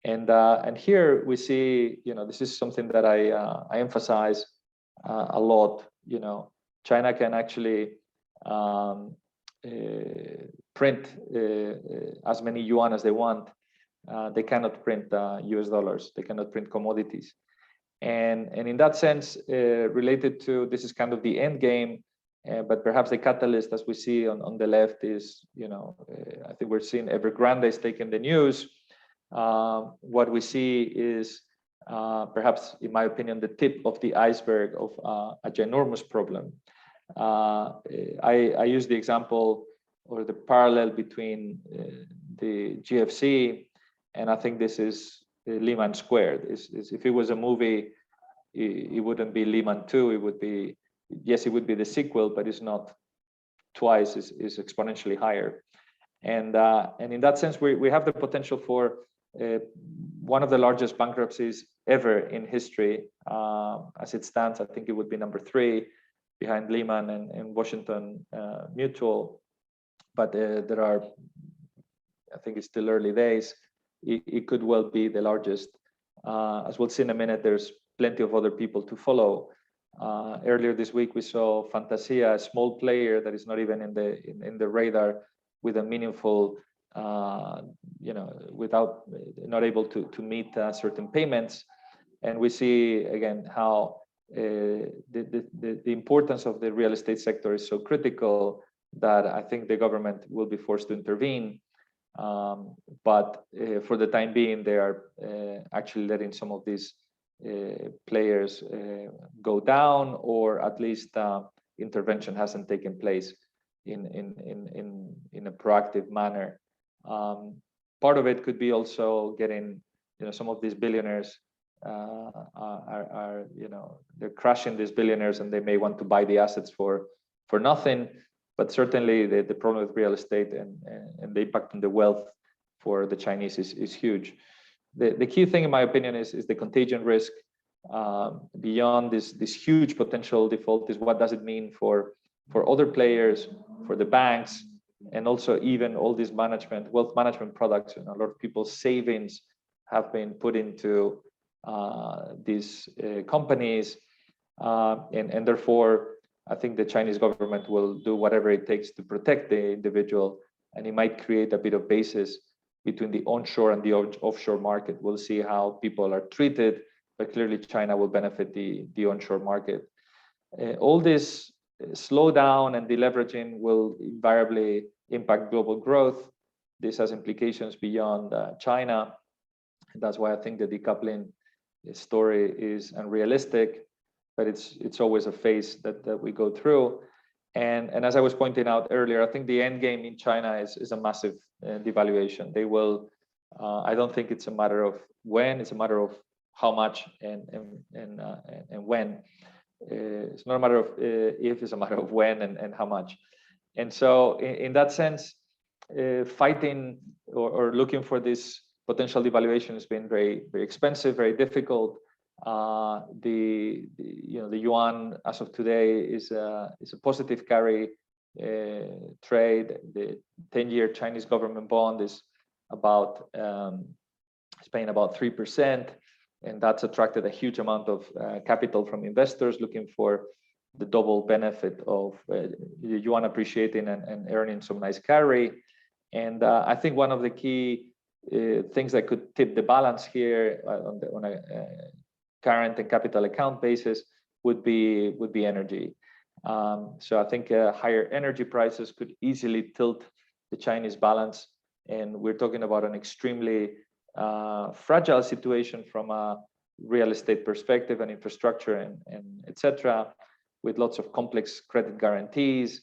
And here we see, this is something that I emphasize a lot. China can actually print as many yuan as they want. They cannot print US dollars. They cannot print commodities. And in that sense, related to, this is kind of the end game, but perhaps the catalyst, as we see on the left, is, I think we're seeing Evergrande is taking the news. What we see is perhaps, in my opinion, the tip of the iceberg of a ginormous problem. I use the example or the parallel between the GFC, and I think this is Lehman Squared. If it was a movie, it wouldn't be Lehman 2. It would be, yes, it would be the sequel, but it's not twice. It's exponentially higher. And in that sense, we have the potential for one of the largest bankruptcies ever in history. As it stands, I think it would be number 3 behind Lehman and Washington Mutual. But there are, I think it's still early days. It could well be the largest. As we'll see in a minute, there's plenty of other people to follow. Earlier this week, we saw Fantasia, a small player that is not even in the radar, with a meaningful, without not able to meet certain payments. And we see again how the importance of the real estate sector is so critical that I think the government will be forced to intervene. But for the time being, they are actually letting some of these players go down, or at least intervention hasn't taken place in a proactive manner. Part of it could be also getting, some of these billionaires are they're crushing these billionaires, and they may want to buy the assets for nothing. But certainly the problem with real estate and the impact on the wealth for the Chinese is huge. The key thing, in my opinion, is the contagion risk. Beyond this huge potential default, is what does it mean for other players, for the banks, and also even all these wealth management products. A lot of people's savings have been put into these companies, and therefore I think the Chinese government will do whatever it takes to protect the individual, and it might create a bit of basis between the onshore and the offshore market. We'll see how people are treated, but clearly China will benefit the onshore market. All this slowdown and deleveraging will invariably impact global growth. This has implications beyond China. And that's why I think the decoupling story is unrealistic, but it's always a phase that we go through. And as I was pointing out earlier, I think the end game in China is a massive devaluation. They will, I don't think it's a matter of when, it's a matter of how much and when. It's not a matter of if, it's a matter of when and how much. And so in that sense, fighting or looking for this potential devaluation has been very, very expensive, very difficult. The yuan as of today is a positive carry trade. The 10-year Chinese government bond is about paying about 3%, and that's attracted a huge amount of capital from investors looking for the double benefit of the yuan appreciating and earning some nice carry. And I think one of the key things that could tip the balance here on a current and capital account basis would be energy. So I think higher energy prices could easily tilt the Chinese balance, and we're talking about an extremely fragile situation from a real estate perspective and infrastructure and etc., with lots of complex credit guarantees,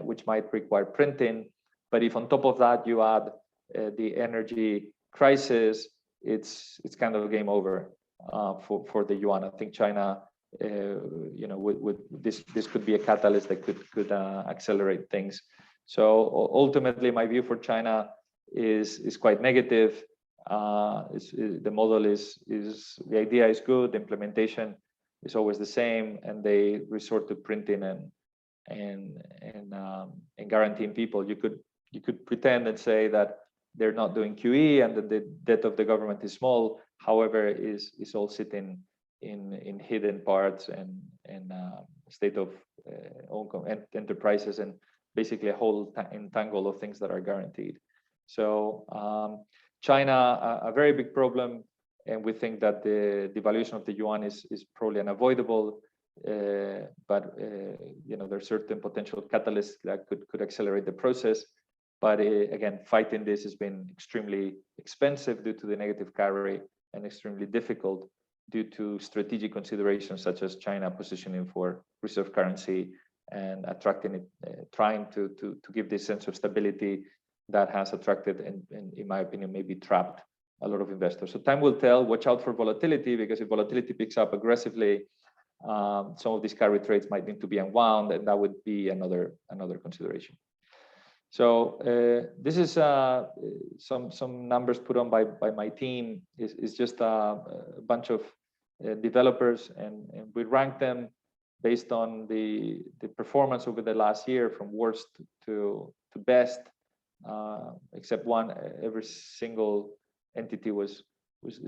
which might require printing. But if on top of that you add the energy crisis, it's kind of a game over for the yuan. I think China, this could be a catalyst that could accelerate things. So ultimately, my view for China is quite negative. The model is the idea is good, the implementation is always the same, and they resort to printing and guaranteeing people. You could pretend and say that they're not doing QE and the debt of the government is small. However, is all sitting in hidden parts and state of own enterprises, and basically a whole entangle of things that are guaranteed. So China, a very big problem, and we think that the devaluation of the yuan is probably unavoidable. But there's certain potential catalysts that could accelerate the process. But again, fighting this has been extremely expensive due to the negative carry, and extremely difficult due to strategic considerations such as China positioning for reserve currency and attracting it, trying to give this sense of stability that has attracted and in my opinion maybe trapped a lot of investors. So time will tell. Watch out for volatility, because if volatility picks up aggressively, some of these carry trades might need to be unwound, and that would be another consideration. So this is some numbers put on by my team. Is just a bunch of developers, and we rank them based on the performance over the last year from worst to best, except one. Every single entity was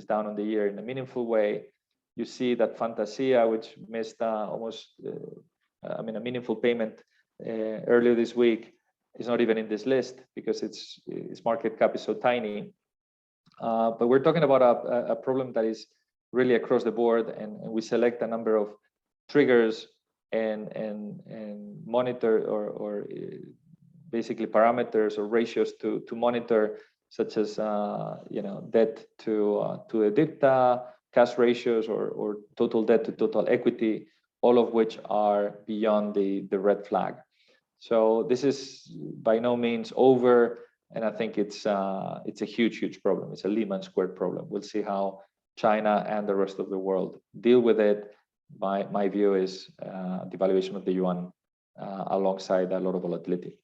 down on the year in a meaningful way. You see that Fantasia, which missed almost a meaningful payment earlier this week, is not even in this list because its market cap is so tiny. But we're talking about a problem that is really across the board, and we select a number of triggers and monitor or basically parameters or ratios to monitor, such as debt to EBITDA, cash ratios, or total debt to total equity, all of which are beyond the red flag. So this is by no means over, and I think it's a huge problem. It's a Lehman Squared problem. We'll see how China and the rest of the world deal with it. My view is devaluation of the yuan alongside a lot of volatility.